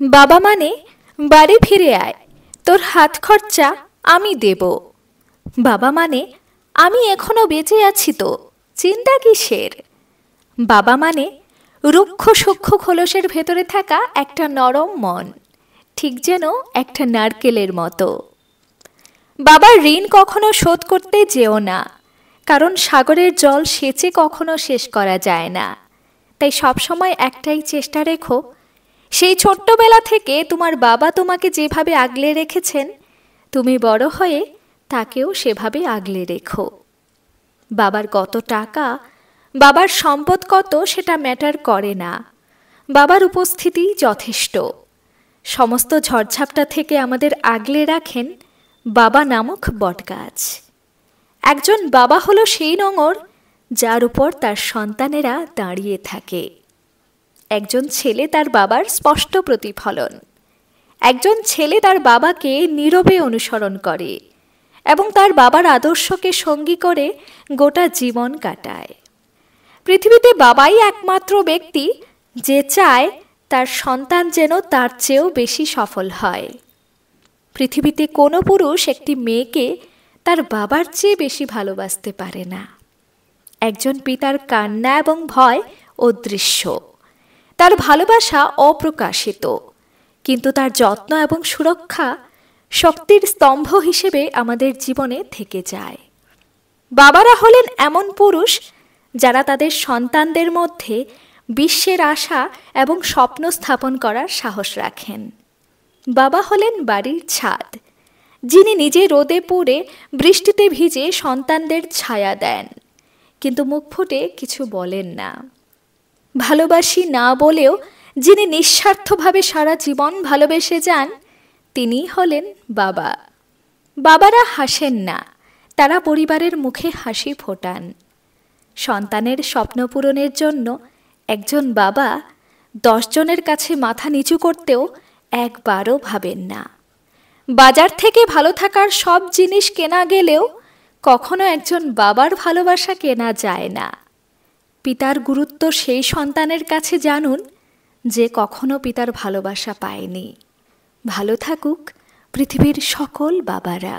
বাবা মানে বাড়ি ফিরে আয়, তোর হাত খরচা আমি দেব। বাবা মানে আমি এখনো বেঁচে আছি, তো চিন্তা কিসের। বাবা মানে রুক্ষ সূক্ষ্ম খোলসের ভেতরে থাকা একটা নরম মন, ঠিক যেন একটা নারকেলের মতো। বাবার ঋণ কখনো শোধ করতে যেও না, কারণ সাগরের জল সেচে কখনো শেষ করা যায় না। তাই সবসময় একটাই চেষ্টা রেখো, সেই ছোট্টবেলা থেকে তোমার বাবা তোমাকে যেভাবে আগলে রেখেছেন, তুমি বড় হয়ে তাকেও সেভাবে আগলে রেখো। বাবার কত টাকা, বাবার সম্পদ কত, সেটা ম্যাটার করে না। বাবার উপস্থিতি যথেষ্ট। সমস্ত ঝড়ঝাপটা থেকে আমাদের আগলে রাখেন বাবা নামক বটগাছ। একজন বাবা হলো সেই নোঙর যার উপর তার সন্তানেরা দাঁড়িয়ে থাকে। একজন ছেলে তার বাবার স্পষ্ট প্রতিফলন। একজন ছেলে তার বাবাকে নীরবে অনুসরণ করে এবং তার বাবার আদর্শকে সঙ্গী করে গোটা জীবন কাটায়। পৃথিবীতে বাবাই একমাত্র ব্যক্তি যে চায় তার সন্তান যেন তার চেয়েও বেশি সফল হয়। পৃথিবীতে কোনো পুরুষ একটি মেয়েকে তার বাবার চেয়ে বেশি ভালোবাসতে পারে না। একজন পিতার কান্না এবং ভয় অদৃশ্য, তার ভালোবাসা অপ্রকাশিত, কিন্তু তার যত্ন এবং সুরক্ষা শক্তির স্তম্ভ হিসেবে আমাদের জীবনে থেকে যায়। বাবারা হলেন এমন পুরুষ যারা তাদের সন্তানদের মধ্যে বিশ্বের আশা এবং স্বপ্ন স্থাপন করার সাহস রাখেন। বাবা হলেন বাড়ির ছাদ, যিনি নিজে রোদে পুড়ে বৃষ্টিতে ভিজে সন্তানদের ছায়া দেন, কিন্তু মুখ ফুটে কিছু বলেন না। ভালোবাসি না বলেও যিনি নিঃস্বার্থভাবে সারা জীবন ভালোবেসে যান, তিনিই হলেন বাবা। বাবারা হাসেন না, তারা পরিবারের মুখে হাসি ফোটান। সন্তানের স্বপ্ন পূরণের জন্য একজন বাবা 10 জনের কাছে মাথা নিচু করতেও একবারও ভাবেন না। বাজার থেকে ভালো থাকার সব জিনিস কেনা গেলেও কখনো একজন বাবার ভালোবাসা কেনা যায় না। পিতার গুরুত্ব সেই সন্তানের কাছে জানুন যে কখনো পিতার ভালোবাসা পায়নি। ভালো থাকুক পৃথিবীর সকল বাবারা।